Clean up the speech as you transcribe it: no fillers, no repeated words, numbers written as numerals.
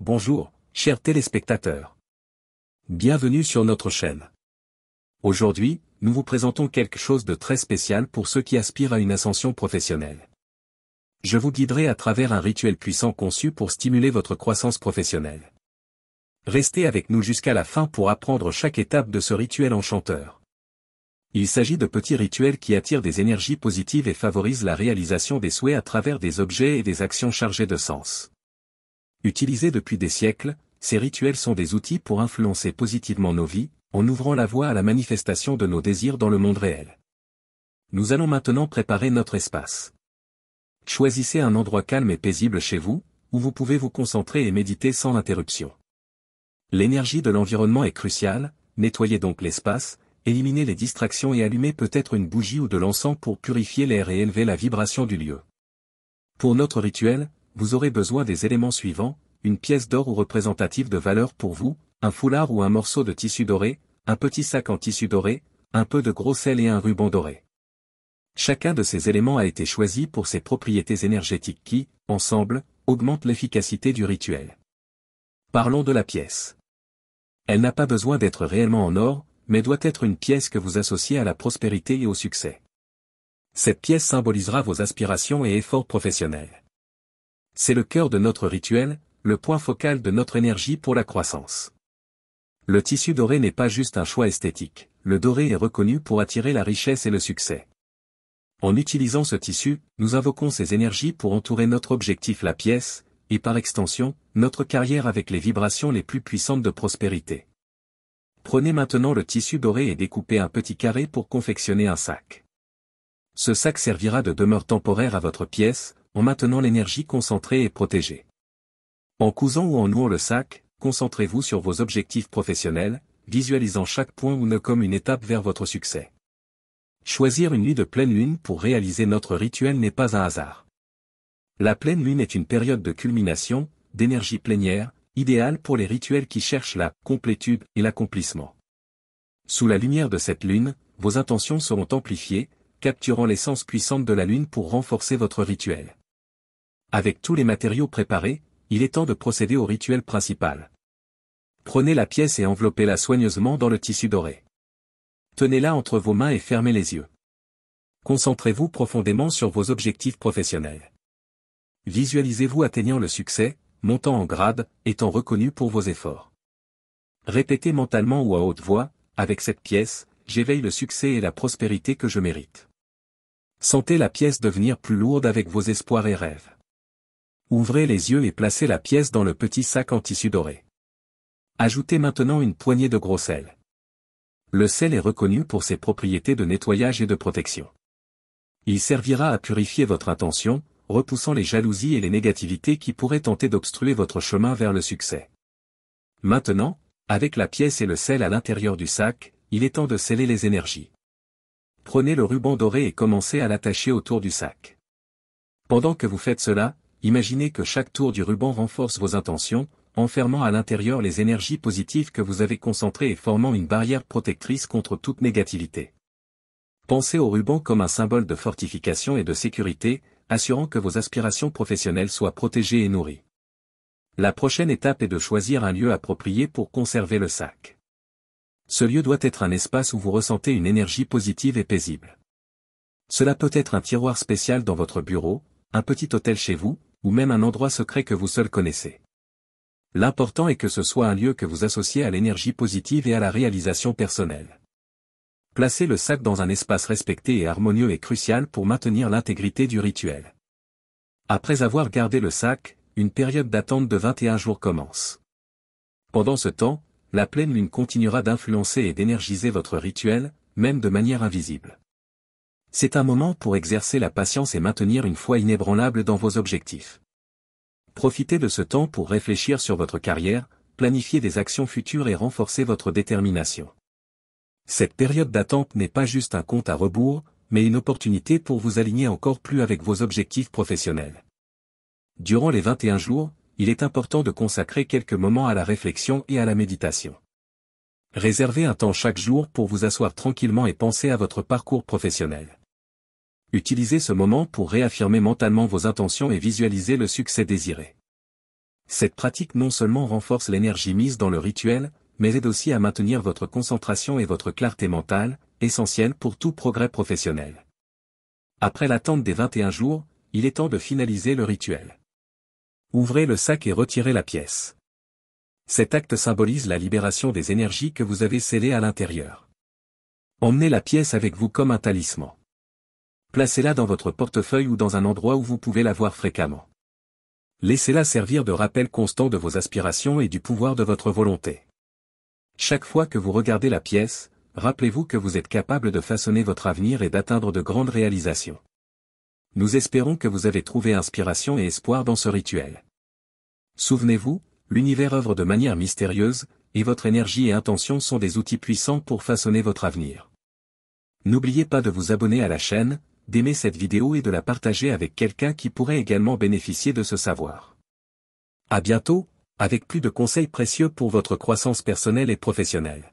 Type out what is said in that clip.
Bonjour, chers téléspectateurs. Bienvenue sur notre chaîne. Aujourd'hui, nous vous présentons quelque chose de très spécial pour ceux qui aspirent à une ascension professionnelle. Je vous guiderai à travers un rituel puissant conçu pour stimuler votre croissance professionnelle. Restez avec nous jusqu'à la fin pour apprendre chaque étape de ce rituel enchanteur. Il s'agit de petits rituels qui attirent des énergies positives et favorisent la réalisation des souhaits à travers des objets et des actions chargées de sens. Utilisés depuis des siècles, ces rituels sont des outils pour influencer positivement nos vies, en ouvrant la voie à la manifestation de nos désirs dans le monde réel. Nous allons maintenant préparer notre espace. Choisissez un endroit calme et paisible chez vous, où vous pouvez vous concentrer et méditer sans interruption. L'énergie de l'environnement est cruciale, nettoyez donc l'espace, éliminez les distractions et allumez peut-être une bougie ou de l'encens pour purifier l'air et élever la vibration du lieu. Pour notre rituel, vous aurez besoin des éléments suivants, une pièce d'or ou représentative de valeur pour vous, un foulard ou un morceau de tissu doré, un petit sac en tissu doré, un peu de gros sel et un ruban doré. Chacun de ces éléments a été choisi pour ses propriétés énergétiques qui, ensemble, augmentent l'efficacité du rituel. Parlons de la pièce. Elle n'a pas besoin d'être réellement en or, mais doit être une pièce que vous associez à la prospérité et au succès. Cette pièce symbolisera vos aspirations et efforts professionnels. C'est le cœur de notre rituel, le point focal de notre énergie pour la croissance. Le tissu doré n'est pas juste un choix esthétique, le doré est reconnu pour attirer la richesse et le succès. En utilisant ce tissu, nous invoquons ces énergies pour entourer notre objectif la pièce, et par extension, notre carrière avec les vibrations les plus puissantes de prospérité. Prenez maintenant le tissu doré et découpez un petit carré pour confectionner un sac. Ce sac servira de demeure temporaire à votre pièce, en maintenant l'énergie concentrée et protégée. En cousant ou en nouant le sac, concentrez-vous sur vos objectifs professionnels, visualisant chaque point ou nœud comme une étape vers votre succès. Choisir une nuit de pleine lune pour réaliser notre rituel n'est pas un hasard. La pleine lune est une période de culmination, d'énergie plénière, idéale pour les rituels qui cherchent la complétude et l'accomplissement. Sous la lumière de cette lune, vos intentions seront amplifiées, capturant l'essence puissante de la lune pour renforcer votre rituel. Avec tous les matériaux préparés, il est temps de procéder au rituel principal. Prenez la pièce et enveloppez-la soigneusement dans le tissu doré. Tenez-la entre vos mains et fermez les yeux. Concentrez-vous profondément sur vos objectifs professionnels. Visualisez-vous atteignant le succès, montant en grade, étant reconnu pour vos efforts. Répétez mentalement ou à haute voix, avec cette pièce, j'éveille le succès et la prospérité que je mérite. Sentez la pièce devenir plus lourde avec vos espoirs et rêves. Ouvrez les yeux et placez la pièce dans le petit sac en tissu doré. Ajoutez maintenant une poignée de gros sel. Le sel est reconnu pour ses propriétés de nettoyage et de protection. Il servira à purifier votre intention, repoussant les jalousies et les négativités qui pourraient tenter d'obstruer votre chemin vers le succès. Maintenant, avec la pièce et le sel à l'intérieur du sac, il est temps de sceller les énergies. Prenez le ruban doré et commencez à l'attacher autour du sac. Pendant que vous faites cela, imaginez que chaque tour du ruban renforce vos intentions, enfermant à l'intérieur les énergies positives que vous avez concentrées et formant une barrière protectrice contre toute négativité. Pensez au ruban comme un symbole de fortification et de sécurité, assurant que vos aspirations professionnelles soient protégées et nourries. La prochaine étape est de choisir un lieu approprié pour conserver le sac. Ce lieu doit être un espace où vous ressentez une énergie positive et paisible. Cela peut être un tiroir spécial dans votre bureau, un petit hôtel chez vous, ou même un endroit secret que vous seul connaissez. L'important est que ce soit un lieu que vous associez à l'énergie positive et à la réalisation personnelle. Placer le sac dans un espace respecté et harmonieux est crucial pour maintenir l'intégrité du rituel. Après avoir gardé le sac, une période d'attente de 21 jours commence. Pendant ce temps, la pleine lune continuera d'influencer et d'énergiser votre rituel, même de manière invisible. C'est un moment pour exercer la patience et maintenir une foi inébranlable dans vos objectifs. Profitez de ce temps pour réfléchir sur votre carrière, planifier des actions futures et renforcer votre détermination. Cette période d'attente n'est pas juste un compte à rebours, mais une opportunité pour vous aligner encore plus avec vos objectifs professionnels. Durant les 21 jours, il est important de consacrer quelques moments à la réflexion et à la méditation. Réservez un temps chaque jour pour vous asseoir tranquillement et penser à votre parcours professionnel. Utilisez ce moment pour réaffirmer mentalement vos intentions et visualiser le succès désiré. Cette pratique non seulement renforce l'énergie mise dans le rituel, mais aide aussi à maintenir votre concentration et votre clarté mentale, essentielle pour tout progrès professionnel. Après l'attente des 21 jours, il est temps de finaliser le rituel. Ouvrez le sac et retirez la pièce. Cet acte symbolise la libération des énergies que vous avez scellées à l'intérieur. Emmenez la pièce avec vous comme un talisman. Placez-la dans votre portefeuille ou dans un endroit où vous pouvez la voir fréquemment. Laissez-la servir de rappel constant de vos aspirations et du pouvoir de votre volonté. Chaque fois que vous regardez la pièce, rappelez-vous que vous êtes capable de façonner votre avenir et d'atteindre de grandes réalisations. Nous espérons que vous avez trouvé inspiration et espoir dans ce rituel. Souvenez-vous, l'univers œuvre de manière mystérieuse, et votre énergie et intention sont des outils puissants pour façonner votre avenir. N'oubliez pas de vous abonner à la chaîne, d'aimer cette vidéo et de la partager avec quelqu'un qui pourrait également bénéficier de ce savoir. À bientôt, avec plus de conseils précieux pour votre croissance personnelle et professionnelle.